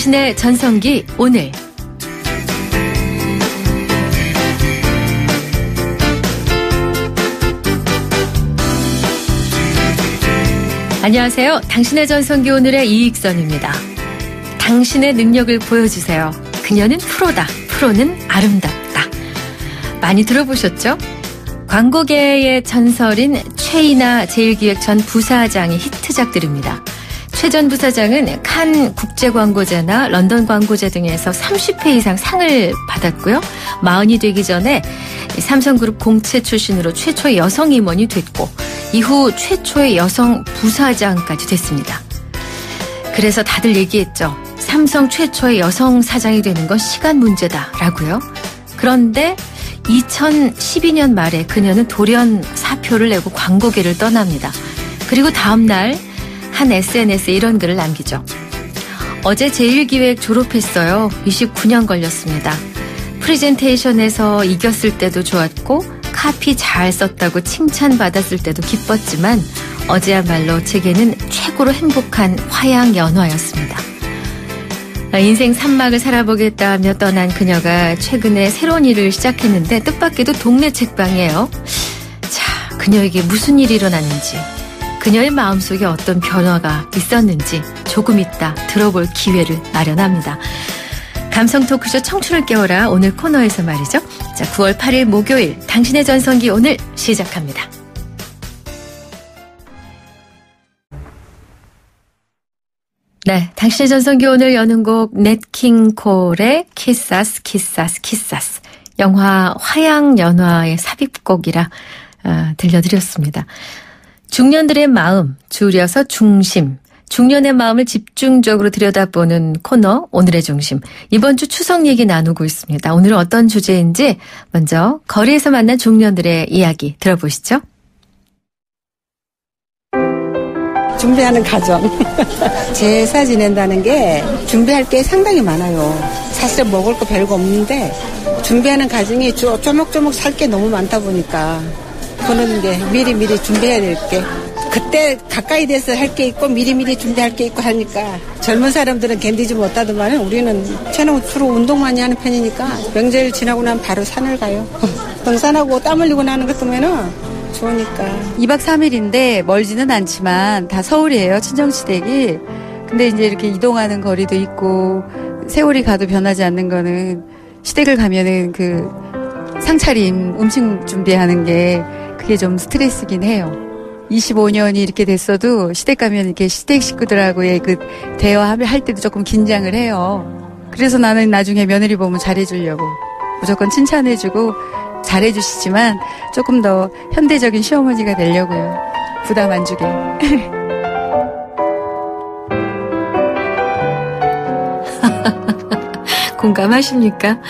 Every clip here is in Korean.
당신의 전성기 오늘. 안녕하세요. 당신의 전성기 오늘의 이익선입니다. 당신의 능력을 보여주세요. 그녀는 프로다. 프로는 아름답다. 많이 들어보셨죠? 광고계의 전설인 최이나 제1기획 전 부사장의 히트작들입니다. 최 전 부사장은 칸 국제광고제나 런던 광고제 등에서 30회 이상 상을 받았고요. 40이 되기 전에 삼성그룹 공채 출신으로 최초의 여성 임원이 됐고 이후 최초의 여성 부사장까지 됐습니다. 그래서 다들 얘기했죠. 삼성 최초의 여성 사장이 되는 건 시간 문제다라고요. 그런데 2012년 말에 그녀는 돌연 사표를 내고 광고계를 떠납니다. 그리고 다음 날 한 SNS에 이런 글을 남기죠. 어제 제1기획 졸업했어요. 29년 걸렸습니다. 프레젠테이션에서 이겼을 때도 좋았고 카피 잘 썼다고 칭찬받았을 때도 기뻤지만 어제야말로 제게는 최고로 행복한 화양연화였습니다. 인생 산막을 살아보겠다 하며 떠난 그녀가 최근에 새로운 일을 시작했는데 뜻밖에도 동네 책방이에요. 자, 그녀에게 무슨 일이 일어났는지, 그녀의 마음속에 어떤 변화가 있었는지 조금 있다 들어볼 기회를 마련합니다. 감성 토크쇼 청춘을 깨워라 오늘 코너에서 말이죠. 자, 9월 8일 목요일 당신의 전성기 오늘 시작합니다. 네, 당신의 전성기 오늘 여는 곡 넷킹 콜의 키사스 키사스 키사스, 영화 화양연화의 삽입곡이라 들려드렸습니다. 중년들의 마음, 줄여서 중심, 중년의 마음을 집중적으로 들여다보는 코너 오늘의 중심. 이번 주 추석 얘기 나누고 있습니다. 오늘은 어떤 주제인지 먼저 거리에서 만난 중년들의 이야기 들어보시죠. 준비하는 과정. 제사 지낸다는 게 준비할 게 상당히 많아요. 사실은 먹을 거 별거 없는데 준비하는 과정이 쪼목쪼목 살 게 너무 많다 보니까 그런 게 미리미리 준비해야 될 게 그때 가까이 돼서 할 게 있고 미리미리 준비할 게 있고 하니까 젊은 사람들은 견디지 못하더만 우리는 주로 운동 많이 하는 편이니까 명절 지나고 나면 바로 산을 가요. 등산하고 땀 흘리고 나는 것 때문에는 좋으니까. 2박 3일인데 멀지는 않지만 다 서울이에요. 친정시댁이. 근데 이제 이렇게 이동하는 거리도 있고 세월이 가도 변하지 않는 거는 시댁을 가면은 그 상차림 음식 준비하는 게 그게 좀 스트레스긴 해요. 25년이 이렇게 됐어도 시댁 가면 이렇게 시댁 식구들하고의 그 대화를 할 때도 조금 긴장을 해요. 그래서 나는 나중에 며느리 보면 잘해주려고 무조건 칭찬해주고 잘해주시지만 조금 더 현대적인 시어머니가 되려고요. 부담 안 주게. 공감하십니까?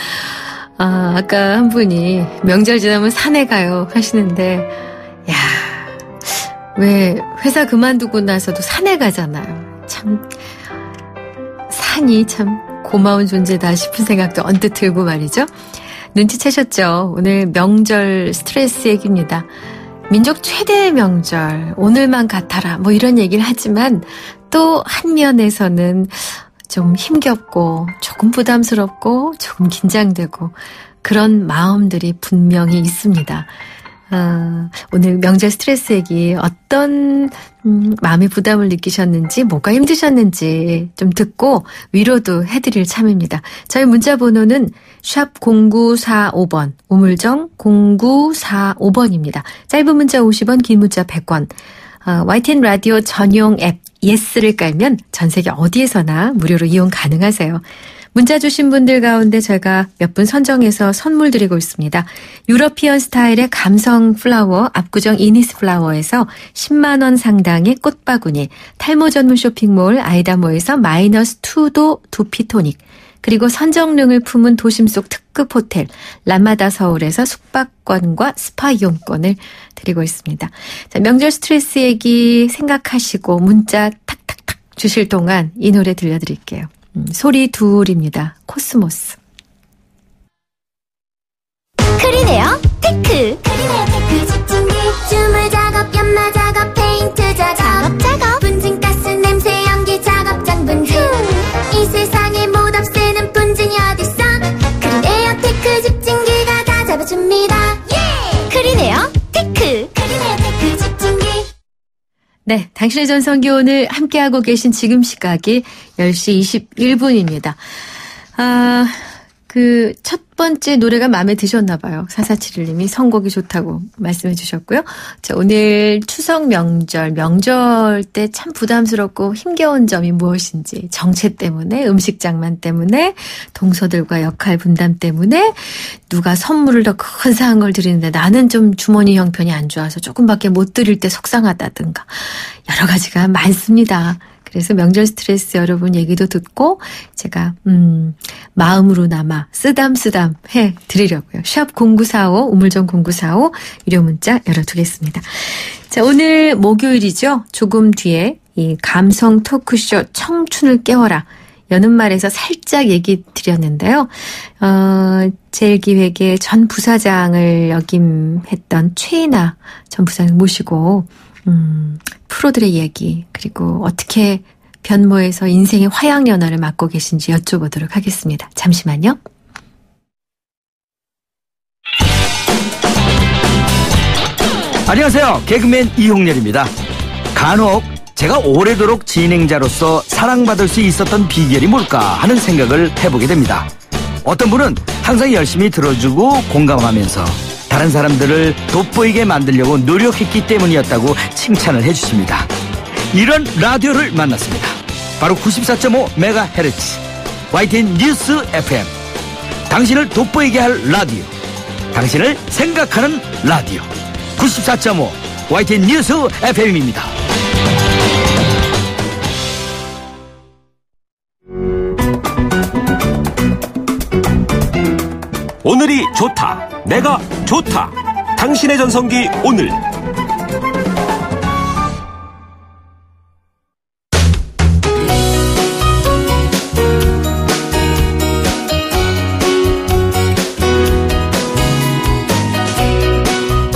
아까 한 분이 명절 지나면 산에 가요 하시는데, 야, 왜 회사 그만두고 나서도 산에 가잖아요. 참 산이 참 고마운 존재다 싶은 생각도 언뜻 들고 말이죠. 눈치채셨죠? 오늘 명절 스트레스 얘기입니다. 민족 최대의 명절, 오늘만 같아라 뭐 이런 얘기를 하지만 또 한 면에서는 좀 힘겹고 조금 부담스럽고 조금 긴장되고 그런 마음들이 분명히 있습니다. 오늘 명절 스트레스 얘기 어떤 마음의 부담을 느끼셨는지 뭐가 힘드셨는지 좀 듣고 위로도 해드릴 참입니다. 저희 문자 번호는 샵 0945번 우물정 0945번입니다. 짧은 문자 50원 긴 문자 100원. YTN 라디오 전용 앱 예스를 깔면 전 세계 어디에서나 무료로 이용 가능하세요. 문자 주신 분들 가운데 제가 몇 분 선정해서 선물 드리고 있습니다. 유러피언 스타일의 감성 플라워 압구정 이니스 플라워에서 10만 원 상당의 꽃바구니, 탈모 전문 쇼핑몰 아이다모에서 -2도 두피토닉, 그리고 선정능을 품은 도심 속 특급 호텔 라마다 서울에서 숙박권과 스파 이용권을 드리고 있습니다. 자, 명절 스트레스 얘기 생각하시고 문자 탁탁탁 주실 동안 이 노래 들려드릴게요. 소리 둘입니다. 코스모스. 크리네어 테크. 크리네어 테크 집중기 주물 작업 연마 작업 페인트 작업 분진가스 냄새 연기 작업 장 분진 이 세상에 당신의 전성기 오늘 함께하고 계신 지금 시각이 10시 21분입니다. 첫 번째 노래가 마음에 드셨나 봐요. 4471님이 선곡이 좋다고 말씀해 주셨고요. 자, 오늘 추석 명절 때 참 부담스럽고 힘겨운 점이 무엇인지, 정체 때문에, 음식 장만 때문에, 동서들과 역할 분담 때문에, 누가 선물을 더 큰 사한 걸 드리는데 나는 좀 주머니 형편이 안 좋아서 조금밖에 못 드릴 때 속상하다든가 여러 가지가 많습니다. 그래서 명절 스트레스 여러분 얘기도 듣고 제가 마음으로나마 쓰담쓰담 해드리려고요. 샵 0945 우물정 0945 유료 문자 열어두겠습니다. 자, 오늘 목요일이죠. 조금 뒤에 이 감성 토크쇼 청춘을 깨워라. 여는 말에서 살짝 얘기 드렸는데요. 제일기획의 전 부사장을 역임했던 최인아 전 부사장을 모시고 프로들의 얘기 그리고 어떻게 변모해서 인생의 화양연화를 맡고 계신지 여쭤보도록 하겠습니다. 잠시만요. 안녕하세요. 개그맨 이홍렬입니다. 간혹 제가 오래도록 진행자로서 사랑받을 수 있었던 비결이 뭘까 하는 생각을 해보게 됩니다. 어떤 분은 항상 열심히 들어주고 공감하면서 다른 사람들을 돋보이게 만들려고 노력했기 때문이었다고 칭찬을 해주십니다. 이런 라디오를 만났습니다. 바로 94.5MHz YTN 뉴스 FM. 당신을 돋보이게 할 라디오, 당신을 생각하는 라디오 94.5 YTN 뉴스 FM입니다. 오늘이 좋다. 내가 좋다. 당신의 전성기 오늘.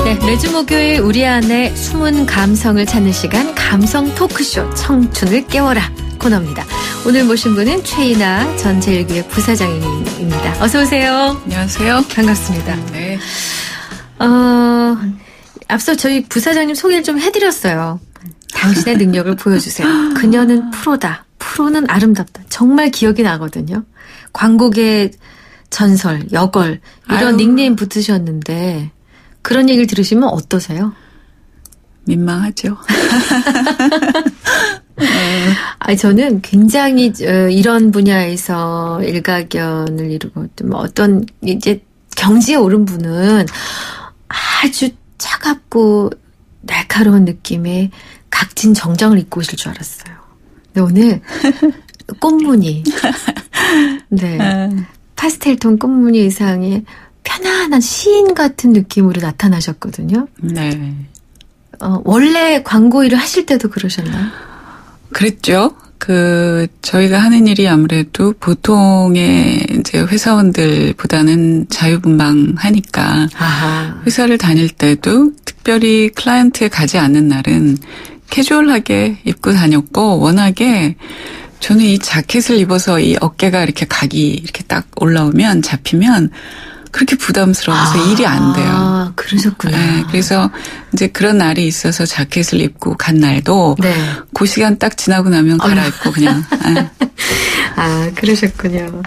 네, 매주 목요일 우리 안에 숨은 감성을 찾는 시간 감성 토크쇼 청춘을 깨워라 코너입니다. 오늘 모신 분은 최인아 전 제일기획 부사장입니다. 어서 오세요. 안녕하세요. 반갑습니다. 네. 앞서 저희 부사장님 소개를 좀 해드렸어요. 당신의 능력을 보여주세요. 그녀는 프로다. 프로는 아름답다. 정말 기억이 나거든요. 광고계 전설, 여걸 이런 닉네임 붙으셨는데 그런 얘기를 들으시면 어떠세요? 민망하죠. 저는 굉장히 이런 분야에서 일가견을 이루고 어떤 이제 경지에 오른 분은 아주 차갑고 날카로운 느낌의 각진 정장을 입고 오실 줄 알았어요. 근데 오늘 꽃무늬, 네, 파스텔톤 꽃무늬 의상에 편안한 시인 같은 느낌으로 나타나셨거든요. 네. 원래 광고 일을 하실 때도 그러셨나요? 그랬죠. 저희가 하는 일이 아무래도 보통의 이제 회사원들보다는 자유분방하니까 아하. 회사를 다닐 때도 특별히 클라이언트에 가지 않는 날은 캐주얼하게 입고 다녔고 워낙에 저는 이 자켓을 입어서 이 어깨가 이렇게 각이 이렇게 딱 올라오면 잡히면 그렇게 부담스러워서 일이 안 돼요. 그러셨구나. 네, 그래서 이제 그런 날이 있어서 자켓을 입고 간 날도 네. 그 시간 딱 지나고 나면 갈아입고 그냥. 그러셨군요.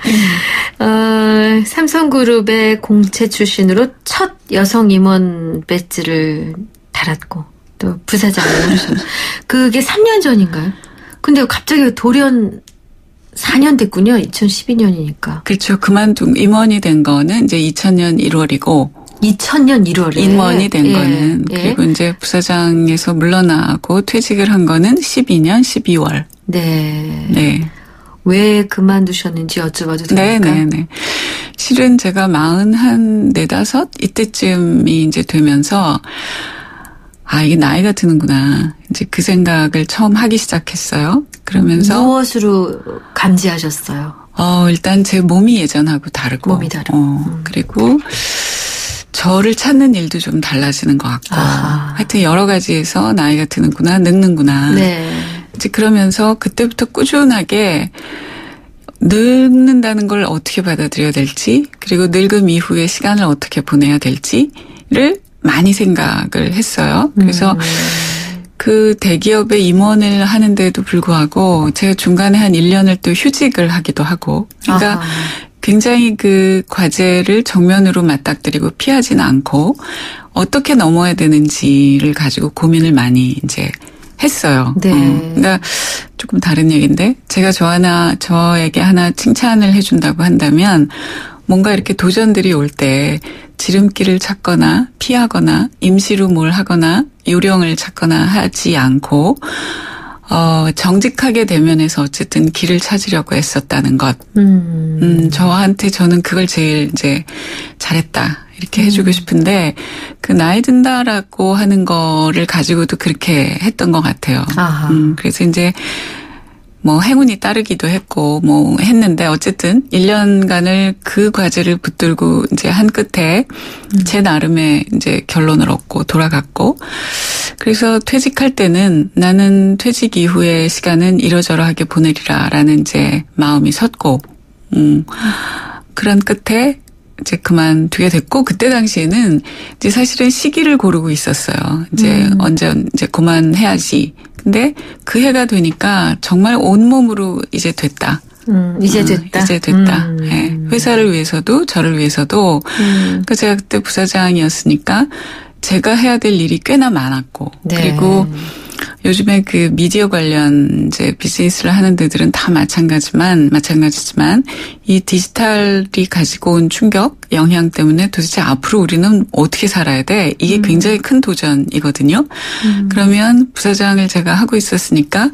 삼성그룹의 공채 출신으로 첫 여성 임원 배지를 달았고 또 부사장을 하셨어요. 그게 3년 전인가요? 근데 갑자기 돌연 4년 됐군요. 2012년이니까. 그렇죠. 임원이 된 거는 이제 2000년 1월이고. 2000년 1월에. 임원이 된 거는. 그리고 이제 부사장에서 물러나고 퇴직을 한 거는 12년 12월. 네. 네. 왜 그만두셨는지 여쭤봐도 됩니까? 네네네. 실은 제가 44, 이때쯤이 이제 되면서 이게 나이가 드는구나. 이제 그 생각을 처음 하기 시작했어요. 그러면서. 무엇으로 감지하셨어요? 일단 제 몸이 예전하고 다르고. 몸이 다르고. 그리고 저를 찾는 일도 좀 달라지는 것 같고. 하여튼 여러 가지에서 나이가 드는구나, 늙는구나. 네. 이제 그러면서 그때부터 꾸준하게 늙는다는 걸 어떻게 받아들여야 될지, 그리고 늙음 이후의 시간을 어떻게 보내야 될지를 많이 생각을 했어요. 그래서 그 대기업에 임원을 하는데도 불구하고 제가 중간에 한 1년을 또 휴직을 하기도 하고 그러니까 아하. 굉장히 그 과제를 정면으로 맞닥뜨리고 피하지는 않고 어떻게 넘어야 되는지를 가지고 고민을 많이 이제 했어요. 네. 그러니까 조금 다른 얘기인데 제가 저에게 하나 칭찬을 해준다고 한다면 뭔가 이렇게 도전들이 올 때 지름길을 찾거나 피하거나 임시로 뭘 하거나 요령을 찾거나 하지 않고 정직하게 대면해서 어쨌든 길을 찾으려고 애썼다는 것. 저는 그걸 제일 이제 잘했다. 이렇게 해주고 싶은데, 그 나이 든다라고 하는 거를 가지고도 그렇게 했던 것 같아요. 그래서 이제, 뭐 행운이 따르기도 했고, 뭐 했는데, 어쨌든 1년간을 그 과제를 붙들고 이제 한 끝에 제 나름의 이제 결론을 얻고 돌아갔고, 그래서 퇴직할 때는 나는 퇴직 이후의 시간은 이러저러하게 보내리라라는 이제 마음이 섰고, 그런 끝에 이제 그만두게 됐고, 그때 당시에는 이제 사실은 시기를 고르고 있었어요. 이제 언제 이제 그만해야지. 근데 그 해가 되니까 정말 온몸으로 이제 됐다. 이제 됐다. 이제 됐다. 네. 회사를 위해서도 저를 위해서도. 그러니까 제가 그때 부사장이었으니까 제가 해야 될 일이 꽤나 많았고. 네. 그리고 요즘에 그 미디어 관련 이제 비즈니스를 하는 데들은 다 마찬가지지만 이 디지털이 가지고 온 충격, 영향 때문에 도대체 앞으로 우리는 어떻게 살아야 돼? 이게 굉장히 큰 도전이거든요. 그러면 부사장을 제가 하고 있었으니까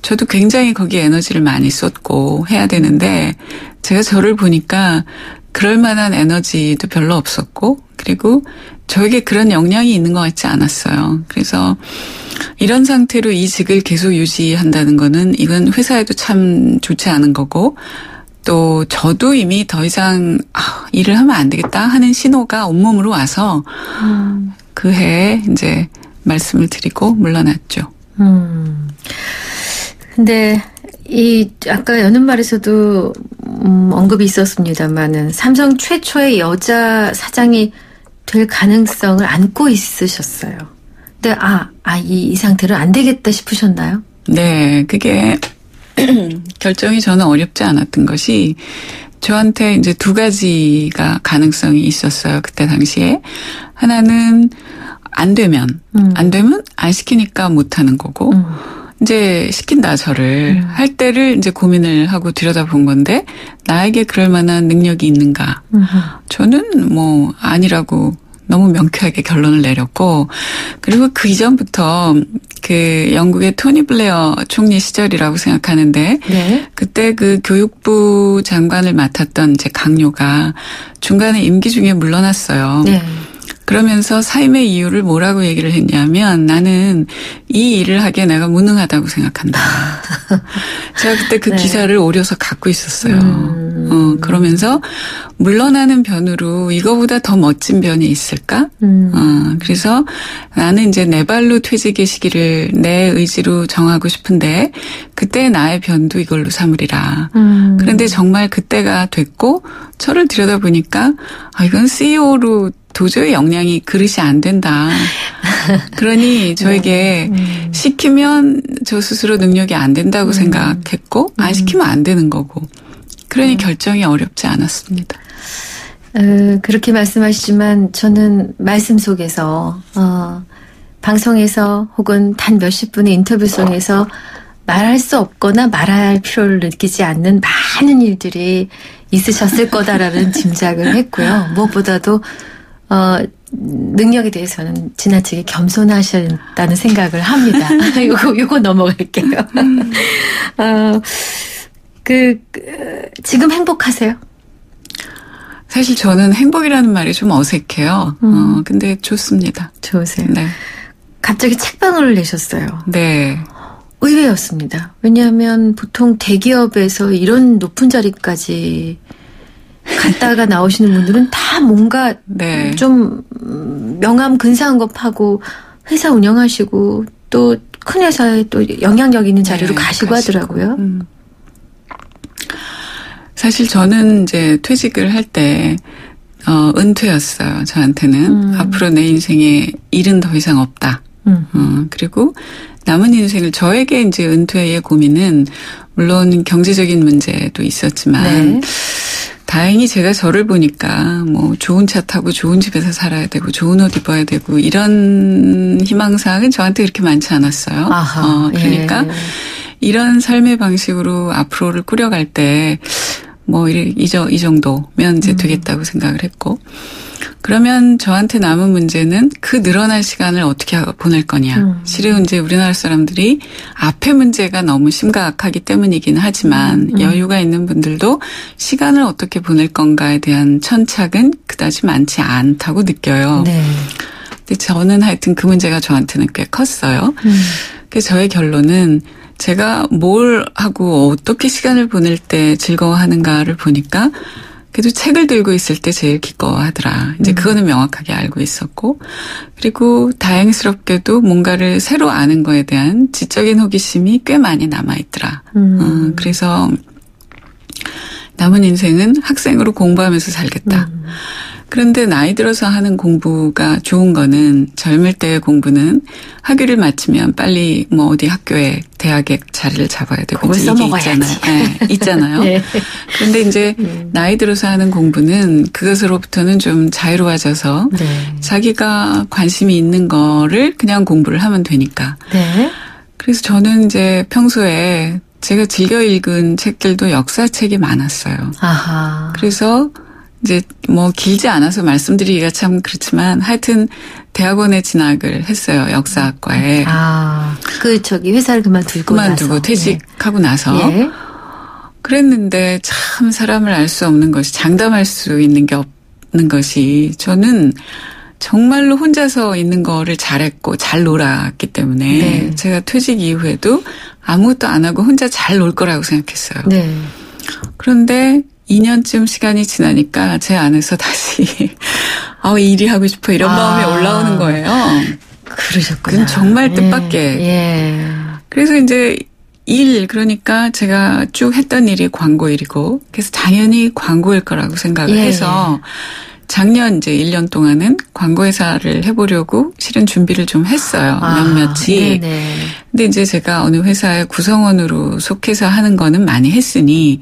저도 굉장히 거기에 에너지를 많이 쏟고 해야 되는데 제가 저를 보니까 그럴 만한 에너지도 별로 없었고 그리고 저에게 그런 역량이 있는 것 같지 않았어요. 그래서 이런 상태로 이 직을 계속 유지한다는 거는 이건 회사에도 참 좋지 않은 거고 또 저도 이미 더 이상 일을 하면 안 되겠다 하는 신호가 온몸으로 와서 그 해에 이제 말씀을 드리고 물러났죠. 근데 아까 여는 말에서도 언급이 있었습니다만은 삼성 최초의 여자 사장이 될 가능성을 안고 있으셨어요. 근데 이 상태로 안 되겠다 싶으셨나요? 네, 그게 결정이 저는 어렵지 않았던 것이 저한테 이제 두 가지가 가능성이 있었어요. 그때 당시에 하나는 안 되면 안 시키니까 못 하는 거고. 이제 시킨다 저를 할 때를 이제 고민을 하고 들여다본 건데 나에게 그럴 만한 능력이 있는가? 저는 뭐 아니라고 너무 명쾌하게 결론을 내렸고 그리고 그 이전부터 그 영국의 토니 블레어 총리 시절이라고 생각하는데 네. 그때 그 교육부 장관을 맡았던 이제 강요가 중간에 임기 중에 물러났어요. 네. 그러면서 사임의 이유를 뭐라고 얘기를 했냐면 나는 이 일을 하기에 내가 무능하다고 생각한다. 제가 그때 그 네. 기사를 오려서 갖고 있었어요. 그러면서 물러나는 변으로 이거보다 더 멋진 변이 있을까? 그래서 나는 이제 내 발로 퇴직의 시기를 내 의지로 정하고 싶은데 그때 나의 변도 이걸로 삼으리라. 그런데 정말 그때가 됐고 저를 들여다보니까 이건 CEO로 도저히 역량이 그릇이 안 된다. 그러니 저에게 시키면 저 스스로 능력이 안 된다고 생각했고 안 시키면 안 되는 거고. 그러니 결정이 어렵지 않았습니다. 그렇게 말씀하시지만 저는 말씀 속에서 방송에서 혹은 단 몇십 분의 인터뷰 속에서 말할 수 없거나 말할 필요를 느끼지 않는 많은 일들이 있으셨을 거다라는 짐작을 했고요. 무엇보다도 능력에 대해서는 지나치게 겸손하셨다는 생각을 합니다. 요거 넘어갈게요. 지금 행복하세요? 사실 저는 행복이라는 말이 좀 어색해요. 근데 좋습니다. 좋으세요? 네. 갑자기 책방을 내셨어요. 네. 의외였습니다. 왜냐하면 보통 대기업에서 이런 높은 자리까지 갔다가 나오시는 분들은 다 뭔가 네. 좀 명함 근사한 거 파고 회사 운영하시고 또 큰 회사에 또 영향력 있는 자리로 네, 가시고 하더라고요. 사실 저는 이제 퇴직을 할 때 은퇴였어요. 저한테는 앞으로 내 인생에 일은 더 이상 없다. 그리고 남은 인생을 저에게 이제 은퇴의 고민은 물론 경제적인 문제도 있었지만 네. 다행히 제가 저를 보니까 뭐 좋은 차 타고 좋은 집에서 살아야 되고 좋은 옷 입어야 되고 이런 희망사항은 저한테 그렇게 많지 않았어요. 그러니까 이런 삶의 방식으로 앞으로를 꾸려갈 때 뭐 이 정도면 이제 되겠다고 생각을 했고 그러면 저한테 남은 문제는 그 늘어난 시간을 어떻게 보낼 거냐. 실은 이제 우리나라 사람들이 앞의 문제가 너무 심각하기 때문이긴 하지만 여유가 있는 분들도 시간을 어떻게 보낼 건가에 대한 천착은 그다지 많지 않다고 느껴요. 네. 근데 저는 하여튼 그 문제가 저한테는 꽤 컸어요. 그래서 저의 결론은 제가 뭘 하고 어떻게 시간을 보낼 때 즐거워하는가를 보니까 그래도 책을 들고 있을 때 제일 기꺼워하더라. 이제 그거는 명확하게 알고 있었고 그리고 다행스럽게도 뭔가를 새로 아는 거에 대한 지적인 호기심이 꽤 많이 남아있더라. 그래서 남은 인생은 학생으로 공부하면서 살겠다. 그런데 나이 들어서 하는 공부가 좋은 거는 젊을 때의 공부는 학위를 마치면 빨리 뭐 어디 학교에 대학에 자리를 잡아야 되고 그걸 이제 써먹어야지. 이게 있잖아요. 네. 그런데 이제 나이 들어서 하는 공부는 그것으로부터는 좀 자유로워져서 네. 자기가 관심이 있는 거를 그냥 공부를 하면 되니까. 네. 그래서 저는 이제 평소에 제가 즐겨 읽은 책들도 역사책이 많았어요. 아하. 그래서 이제 뭐 길지 않아서 말씀드리기가 참 그렇지만 하여튼 대학원에 진학을 했어요. 역사학과에. 회사를 그만두고 나서. 퇴직하고 나서. 예. 그랬는데 참 사람을 알 수 없는 것이 장담할 수 있는 게 없는 것이 저는 정말로 혼자서 있는 거를 잘했고 잘 놀았기 때문에 네. 제가 퇴직 이후에도 아무것도 안 하고 혼자 잘 놀 거라고 생각했어요. 네. 그런데 2년쯤 시간이 지나니까 제 안에서 다시 이 일이 하고 싶어 이런 마음이 올라오는 거예요. 그러셨구나. 그건 정말 뜻밖의. 예. 그래서 이제 그러니까 제가 쭉 했던 일이 광고 일이고 그래서 당연히 광고일 거라고 생각을 해서 작년 이제 1년 동안은 광고회사를 해보려고 실은 준비를 좀 했어요. 몇몇이. 네네. 근데 이제 제가 어느 회사의 구성원으로 속해서 하는 거는 많이 했으니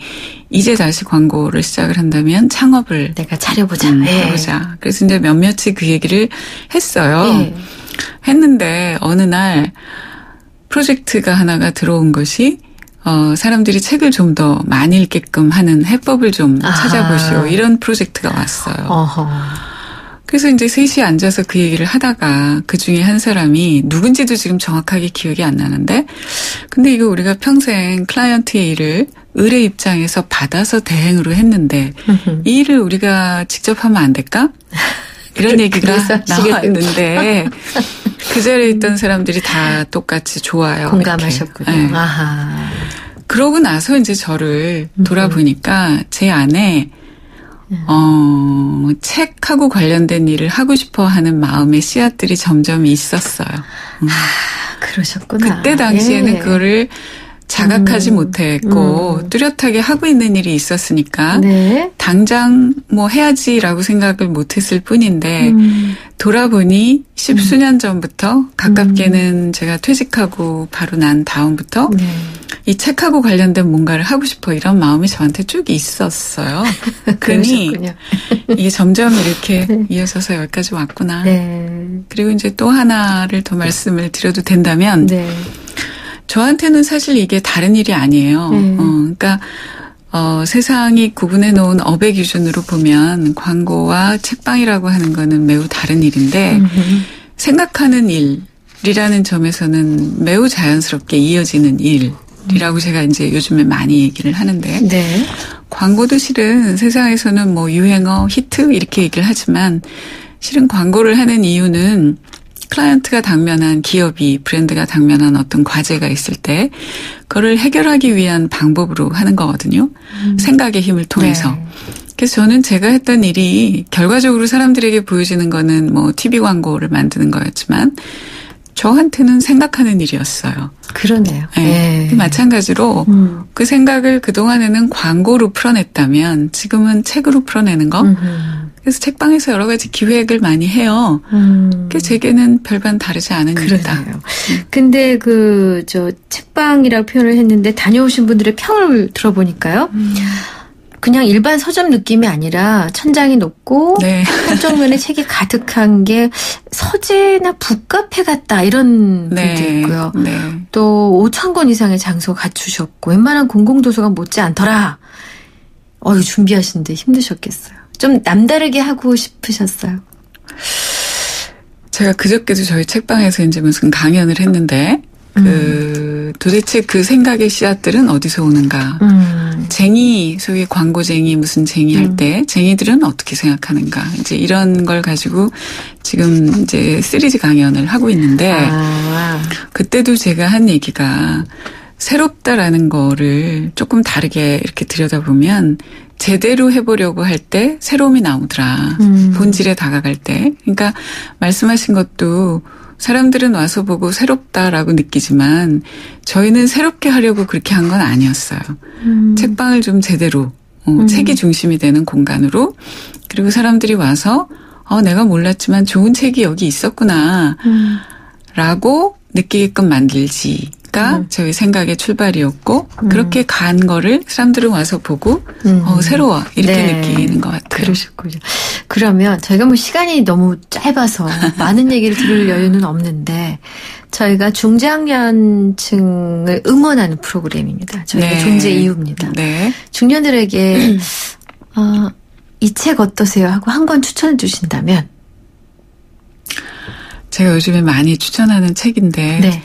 이제 다시 광고를 시작을 한다면 창업을 내가 차려보자. 해보자. 그래서 이제 몇몇이 그 얘기를 했어요. 했는데 어느 날 프로젝트가 하나가 들어온 것이 사람들이 책을 좀 더 많이 읽게끔 하는 해법을 좀 찾아보시오. 이런 프로젝트가 왔어요. 어허. 그래서 이제 셋이 앉아서 그 얘기를 하다가 그 중에 한 사람이 누군지도 지금 정확하게 기억이 안 나는데 근데 이거 우리가 평생 클라이언트의 일을 을의 입장에서 받아서 대행으로 했는데 이 일을 우리가 직접 하면 안 될까? 이런 얘기가 나왔는데 그 자리에 있던 사람들이 다 똑같이 좋아요. 공감하셨군요. 네. 아하. 그러고 나서 이제 저를 돌아보니까 제 안에 책하고 관련된 일을 하고 싶어 하는 마음의 씨앗들이 점점 있었어요. 그러셨구나. 그때 당시에는 그거를 자각하지 못했고 뚜렷하게 하고 있는 일이 있었으니까 당장 뭐 해야지라고 생각을 못했을 뿐인데 돌아보니 10수년 전부터 가깝게는 제가 퇴직하고 바로 난 다음부터 이 책하고 관련된 뭔가를 하고 싶어 이런 마음이 저한테 쭉 있었어요. 그러니 이게 점점 이렇게 이어져서 여기까지 왔구나. 그리고 이제 또 하나를 더 말씀을 드려도 된다면 저한테는 사실 이게 다른 일이 아니에요. 그러니까 세상이 구분해 놓은 업의 기준으로 보면 광고와 책방이라고 하는 거는 매우 다른 일인데 생각하는 일이라는 점에서는 매우 자연스럽게 이어지는 일이라고 제가 이제 요즘에 많이 얘기를 하는데 광고도 실은 세상에서는 뭐 유행어, 히트 이렇게 얘기를 하지만 실은 광고를 하는 이유는 클라이언트가 당면한 기업이 브랜드가 당면한 어떤 과제가 있을 때 그거를 해결하기 위한 방법으로 하는 거거든요. 생각의 힘을 통해서. 그래서 저는 제가 했던 일이 결과적으로 사람들에게 보여지는 거는 뭐 TV 광고를 만드는 거였지만 저한테는 생각하는 일이었어요. 그러네요. 네. 네. 마찬가지로 그 생각을 그동안에는 광고로 풀어냈다면 지금은 책으로 풀어내는 거. 그래서 책방에서 여러 가지 기획을 많이 해요. 그게 제게는 별반 다르지 않은 일이다. 그러네요. 근데 책방이라고 표현을 했는데 다녀오신 분들의 평을 들어보니까요. 그냥 일반 서점 느낌이 아니라 천장이 높고 네. 한쪽면에 책이 가득한 게 서재나 북카페 같다 이런 네. 분도 있고요. 네. 또 5,000권 이상의 장소 갖추셨고 웬만한 공공도서관 못지 않더라. 준비하시는데 힘드셨겠어요. 좀 남다르게 하고 싶으셨어요? 제가 그저께도 저희 책방에서 이제 무슨 강연을 했는데 도대체 그 생각의 씨앗들은 어디서 오는가? 쟁이, 소위 광고쟁이, 무슨 쟁이 할 때 쟁이들은 어떻게 생각하는가? 이제 이런 걸 가지고 지금 이제 시리즈 강연을 하고 있는데 그때도 제가 한 얘기가 새롭다라는 거를 조금 다르게 이렇게 들여다보면 제대로 해보려고 할 때 새로움이 나오더라. 본질에 다가갈 때. 그러니까 말씀하신 것도 사람들은 와서 보고 새롭다라고 느끼지만 저희는 새롭게 하려고 그렇게 한 건 아니었어요. 책방을 좀 제대로 책이 중심이 되는 공간으로 그리고 사람들이 와서 내가 몰랐지만 좋은 책이 여기 있었구나 라고 느끼게끔 만들지가 저희 생각의 출발이었고 그렇게 간 거를 사람들은 와서 보고 새로워 이렇게 네. 느끼는 것 같아요. 그러셨군요. 그러면 저희가 시간이 너무 짧아서 많은 얘기를 들을 여유는 없는데 저희가 중장년층을 응원하는 프로그램입니다. 저희가 네. 존재 이유입니다. 네. 중년들에게 이 책 어떠세요? 하고 한 권 추천해 주신다면 제가 요즘에 많이 추천하는 책인데 네.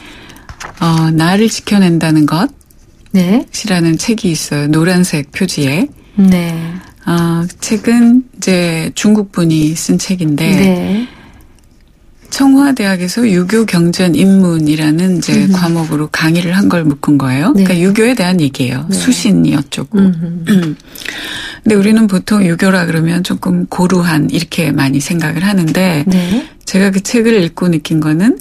나를 지켜낸다는 네. 것이라는 책이 있어요. 노란색 표지에. 네. 책은 이제 중국 분이 쓴 책인데 네. 청와대학에서 유교 경전 입문이라는 이제 과목으로 강의를 한 걸 묶은 거예요. 네. 그러니까 유교에 대한 얘기예요. 네. 수신이 어쩌고. 근데 우리는 보통 유교라 그러면 조금 고루한 이렇게 많이 생각을 하는데 네. 제가 그 책을 읽고 느낀 거는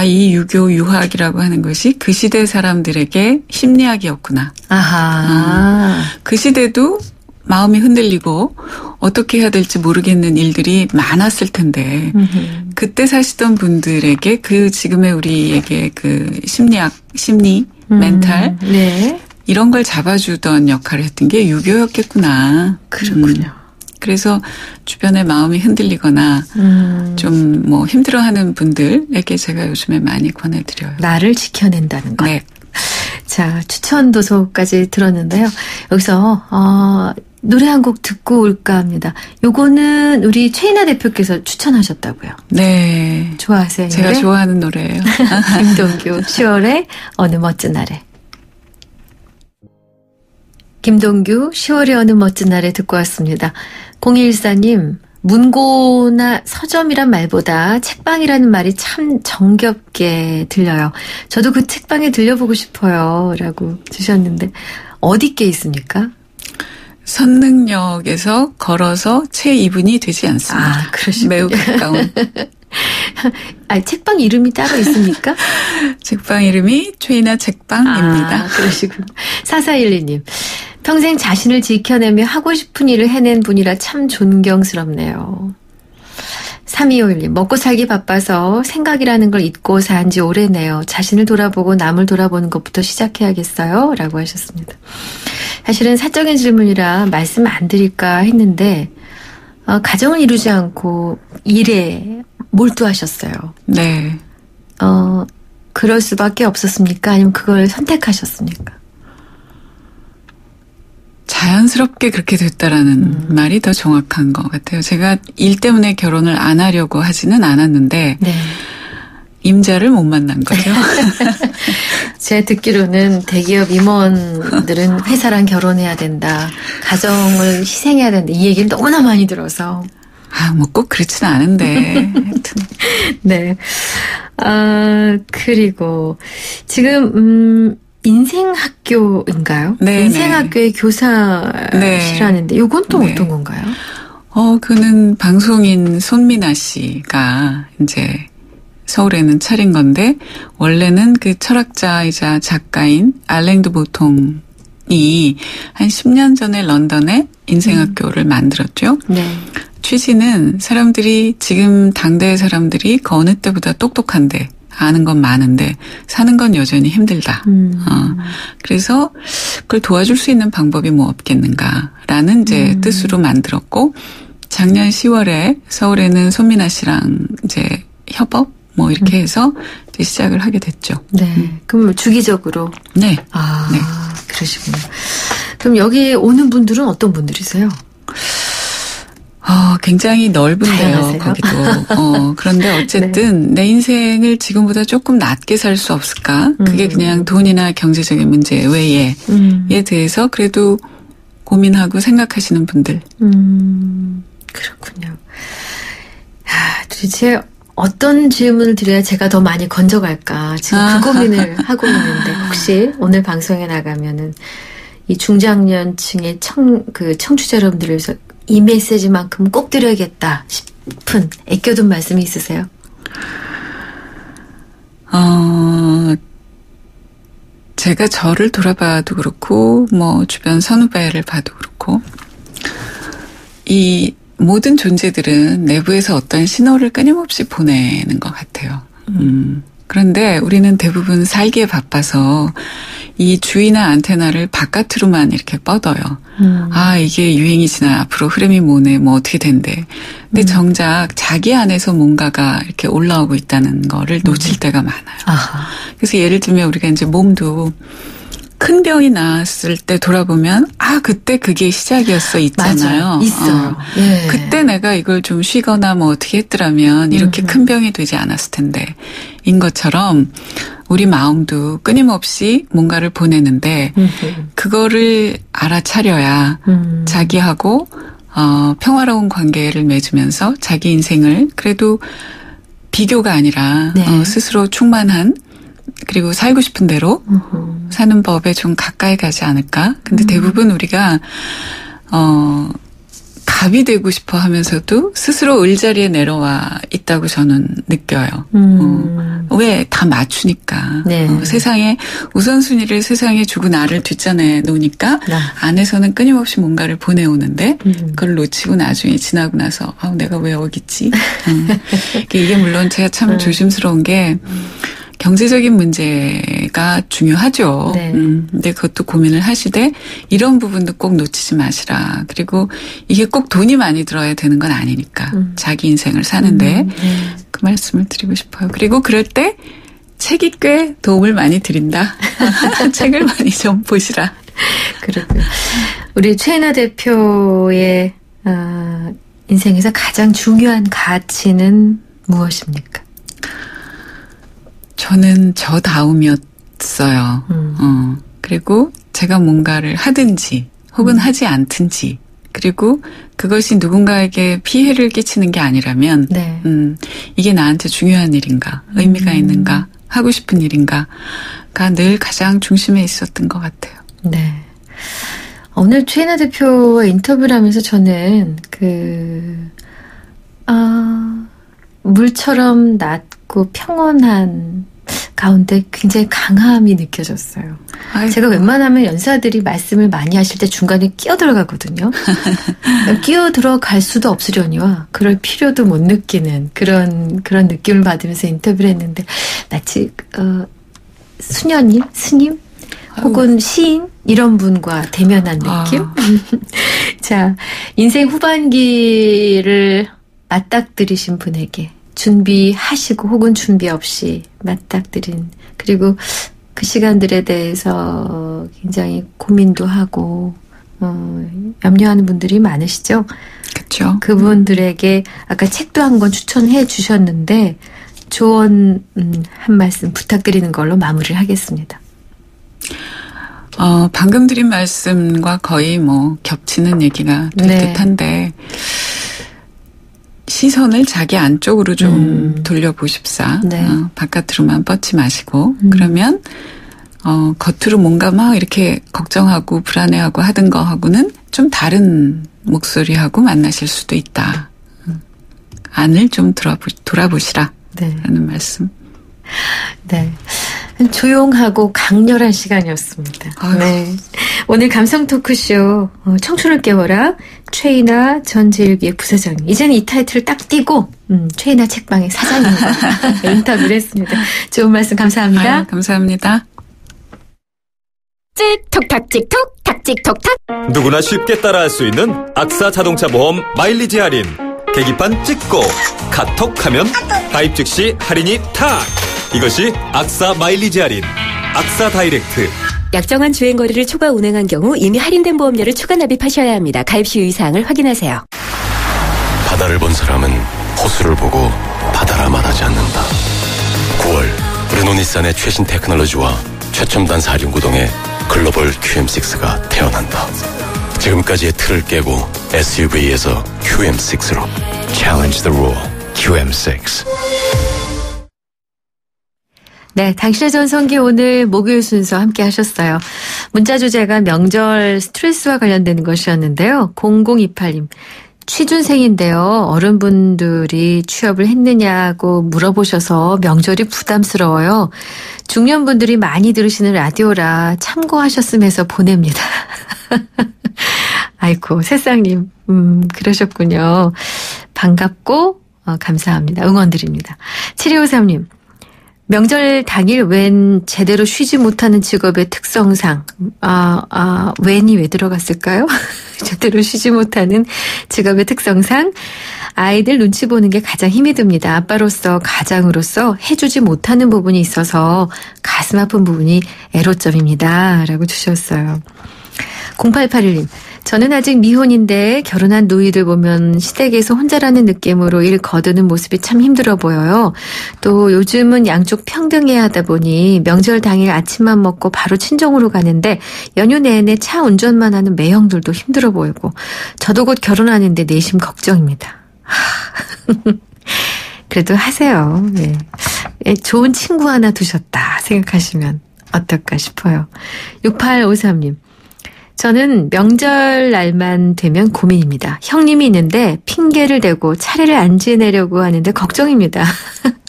이 유교 유학이라고 하는 것이 그 시대 사람들에게 심리학이었구나. 아하. 그 시대도 마음이 흔들리고 어떻게 해야 될지 모르겠는 일들이 많았을 텐데 그때 사시던 분들에게 그 지금의 우리에게 그 심리학, 심리, 멘탈 네. 이런 걸 잡아주던 역할을 했던 게 유교였겠구나. 그렇군요. 그래서 주변에 마음이 흔들리거나 좀 힘들어하는 분들에게 제가 요즘에 많이 권해드려요. 나를 지켜낸다는 것. 네. 자, 추천 도서까지 들었는데요. 여기서 노래 한 곡 듣고 올까 합니다. 요거는 우리 최인아 대표께서 추천하셨다고요. 네. 좋아하세요? 제가 노래? 좋아하는 노래예요. 김동규 10월의 어느 멋진 날에. 김동규 10월의 어느 멋진 날에 듣고 왔습니다. 0214님, 문고나 서점이란 말보다 책방이라는 말이 참 정겹게 들려요. 저도 그 책방에 들려보고 싶어요. 라고 주셨는데 어디께 있습니까? 선릉역에서 걸어서 채 2분이 되지 않습니다. 그러시군요. 매우 가까운. 책방 이름이 따로 있습니까? 책방 이름이 최인아 책방입니다. 그러시군요. 4412님. 평생 자신을 지켜내며 하고 싶은 일을 해낸 분이라 참 존경스럽네요. 3251님. 먹고 살기 바빠서 생각이라는 걸 잊고 산 지 오래네요. 자신을 돌아보고 남을 돌아보는 것부터 시작해야겠어요. 라고 하셨습니다. 사실은 사적인 질문이라 말씀 안 드릴까 했는데 가정을 이루지 않고 일에 몰두하셨어요. 네. 그럴 수밖에 없었습니까? 아니면 그걸 선택하셨습니까? 자연스럽게 그렇게 됐다라는 말이 더 정확한 것 같아요. 제가 일 때문에 결혼을 안 하려고 하지는 않았는데 네. 임자를 못 만난 거죠. 제 듣기로는 대기업 임원들은 회사랑 결혼해야 된다. 가정을 희생해야 된다. 이 얘기를 너무나 많이 들어서. 꼭 그렇지는 않은데. 하여튼. 네. 그리고 지금 인생학교인가요? 네, 인생학교의 교사시라는데 이건 또 네. 어떤 건가요? 그는 방송인 손민아 씨가 이제 서울에는 차린 건데 원래는 그 철학자이자 작가인 알랭 드 보통이 한 10년 전에 런던에 인생학교를 만들었죠. 네. 취지는 사람들이 지금 당대의 사람들이 그 어느 때보다 똑똑한데 아는 건 많은데 사는 건 여전히 힘들다. 그래서 그걸 도와줄 수 있는 방법이 뭐 없겠는가라는 이제 뜻으로 만들었고 작년 10월에 서울에는 손민아 씨랑 이제 협업 뭐 이렇게 해서 이제 시작을 하게 됐죠. 네. 그럼 주기적으로? 네. 아, 네. 그러시군요. 그럼 여기 오는 분들은 어떤 분들이세요? 굉장히 넓은데요, 다양하세요? 거기도. 그런데 어쨌든 내 인생을 지금보다 조금 낮게 살 수 없을까? 그게 그냥 돈이나 경제적인 문제 외에 대해서 그래도 고민하고 생각하시는 분들. 그렇군요. 도대체 어떤 질문을 드려야 제가 더 많이 건져갈까? 지금 그 고민을 하고 있는데 혹시 오늘 방송에 나가면은 이 중장년층의 청취자 여러분들을 위해서 이 메시지만큼 꼭 드려야겠다 싶은 애껴둔 말씀이 있으세요? 제가 저를 돌아봐도 그렇고 뭐 주변 선후배를 봐도 그렇고 이 모든 존재들은 내부에서 어떤 신호를 끊임없이 보내는 것 같아요. 그런데 우리는 대부분 살기에 바빠서 이 주위나 안테나를 바깥으로만 이렇게 뻗어요. 이게 유행이 지나 앞으로 흐름이 뭐네, 뭐 어떻게 된대. 근데 정작 자기 안에서 뭔가가 이렇게 올라오고 있다는 거를 놓칠 때가 많아요. 아하. 그래서 예를 들면 우리가 이제 몸도 큰 병이 났을 때 돌아보면 그때 그게 시작이었어 있잖아요. 맞아요. 있어요. 예. 그때 내가 이걸 좀 쉬거나 뭐 어떻게 했더라면 이렇게 큰 병이 되지 않았을 텐데 인 것처럼 우리 마음도 끊임없이 뭔가를 보내는데 그거를 알아차려야 자기하고 평화로운 관계를 맺으면서 자기 인생을 그래도 비교가 아니라 네. 스스로 충만한 그리고 살고 싶은 대로 사는 법에 좀 가까이 가지 않을까? 근데 대부분 우리가 갑이 되고 싶어 하면서도 스스로 을자리에 내려와 있다고 저는 느껴요. 왜? 다 맞추니까. 네. 세상에 우선순위를 세상에 주고 나를 뒷전에 놓으니까 안에서는 끊임없이 뭔가를 보내오는데 그걸 놓치고 나중에 지나고 나서 내가 왜 여기 있지? 이게 물론 제가 참 조심스러운 게 경제적인 문제가 중요하죠. 네. 근데 그것도 고민을 하시되 이런 부분도 꼭 놓치지 마시라. 그리고 이게 꼭 돈이 많이 들어야 되는 건 아니니까 자기 인생을 사는데 그 말씀을 드리고 싶어요. 그리고 그럴 때 책이 꽤 도움을 많이 드린다. 책을 많이 좀 보시라. 그렇군요. 우리 최인하 대표의 인생에서 가장 중요한 가치는 무엇입니까? 저는 저다움이었어요. 그리고 제가 뭔가를 하든지 혹은 하지 않든지 그리고 그것이 누군가에게 피해를 끼치는 게 아니라면 네. 이게 나한테 중요한 일인가 의미가 있는가 하고 싶은 일인가가 늘 가장 중심에 있었던 것 같아요. 네. 오늘 최인하 대표와 인터뷰를 하면서 저는 물처럼 낮고 평온한 가운데 굉장히 강함이 느껴졌어요. 아이고. 제가 웬만하면 연사들이 말씀을 많이 하실 때 중간에 끼어들어가거든요. 끼어들어갈 수도 없으려니와 그럴 필요도 못 느끼는 그런 느낌을 받으면서 인터뷰를 했는데 마치 수녀님, 스님 혹은 시인 이런 분과 대면한 느낌? 자, 인생 후반기를 맞닥뜨리신 분에게 준비하시고 혹은 준비 없이 맞닥뜨린 그리고 그 시간들에 대해서 굉장히 고민도 하고 염려하는 분들이 많으시죠? 그렇죠. 그분들에게 아까 책도 한 권 추천해 주셨는데 조언 한 말씀 부탁드리는 걸로 마무리를 하겠습니다. 방금 드린 말씀과 거의 뭐 겹치는 얘기가 될 듯한데 시선을 자기 안쪽으로 좀 돌려보십사. 네. 바깥으로만 뻗지 마시고 그러면 겉으로 뭔가 막 이렇게 걱정하고 불안해하고 하던 거하고는 좀 다른 목소리하고 만나실 수도 있다. 안을 좀 돌아보시라. 네. 라는 말씀. 네. 조용하고 강렬한 시간이었습니다. 아유. 네. 오늘 감성 토크쇼 청춘을 깨워라 최이나 전제일기의 부사장님. 이제는 이 타이틀을 딱 띄고 최이나 책방의 사장님과 인터뷰를 했습니다. 좋은 말씀 감사합니다. 아유, 감사합니다. 찍톡탁 찍톡 탁찍톡탁. 누구나 쉽게 따라할 수 있는 악사 자동차 보험 마일리지 할인. 계기판 찍고 카톡하면 가입 즉시 할인이 탁. 이것이 악사 마일리지 할인. 악사 다이렉트. 약정한 주행거리를 초과 운행한 경우 이미 할인된 보험료를 추가 납입하셔야 합니다. 가입 시 유의사항을 확인하세요. 바다를 본 사람은 호수를 보고 바다라 말하지 않는다. 9월 르노니산의 최신 테크놀로지와 최첨단 사륜구동의 글로벌 QM6가 태어난다. 지금까지의 틀을 깨고 SUV에서 QM6로 Challenge the rule. QM6. 네, 당신의 전성기 오늘 목요일 순서 함께 하셨어요. 문자 주제가 명절 스트레스와 관련되는 것이었는데요. 0028님. 취준생인데요. 어른분들이 취업을 했느냐고 물어보셔서 명절이 부담스러워요. 중년분들이 많이 들으시는 라디오라 참고하셨으면서 보냅니다. 아이고, 새싹님. 그러셨군요. 반갑고 감사합니다. 응원드립니다. 7253님. 명절 당일 웬 제대로 쉬지 못하는 직업의 특성상 웬이 왜 들어갔을까요? 제대로 쉬지 못하는 직업의 특성상 아이들 눈치 보는 게 가장 힘이 듭니다. 아빠로서 가장으로서 해주지 못하는 부분이 있어서 가슴 아픈 부분이 애로점입니다. 라고 주셨어요. 0881님. 저는 아직 미혼인데 결혼한 누이들 보면 시댁에서 혼자라는 느낌으로 일 거두는 모습이 참 힘들어 보여요. 또 요즘은 양쪽 평등해야 하다 보니 명절 당일 아침만 먹고 바로 친정으로 가는데 연휴 내내 차 운전만 하는 매형들도 힘들어 보이고 저도 곧 결혼하는데 내심 걱정입니다. 그래도 하세요. 네. 좋은 친구 하나 두셨다 생각하시면 어떨까 싶어요. 6853님. 저는 명절 날만 되면 고민입니다. 형님이 있는데 핑계를 대고 차례를 안 지내려고 하는데 걱정입니다.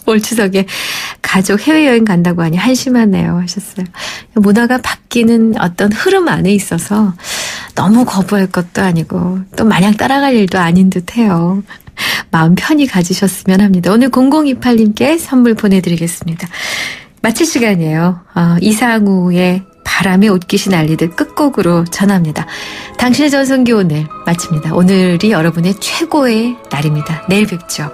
올 추석에 가족 해외여행 간다고 하니 한심하네요 하셨어요. 문화가 바뀌는 어떤 흐름 안에 있어서 너무 거부할 것도 아니고 또 마냥 따라갈 일도 아닌 듯해요. 마음 편히 가지셨으면 합니다. 오늘 0028님께 선물 보내드리겠습니다. 마칠 시간이에요. 이상우의 바람에 옷깃이 날리듯 끝곡으로 전합니다. 당신의 전성기 오늘 마칩니다. 오늘이 여러분의 최고의 날입니다. 내일 뵙죠.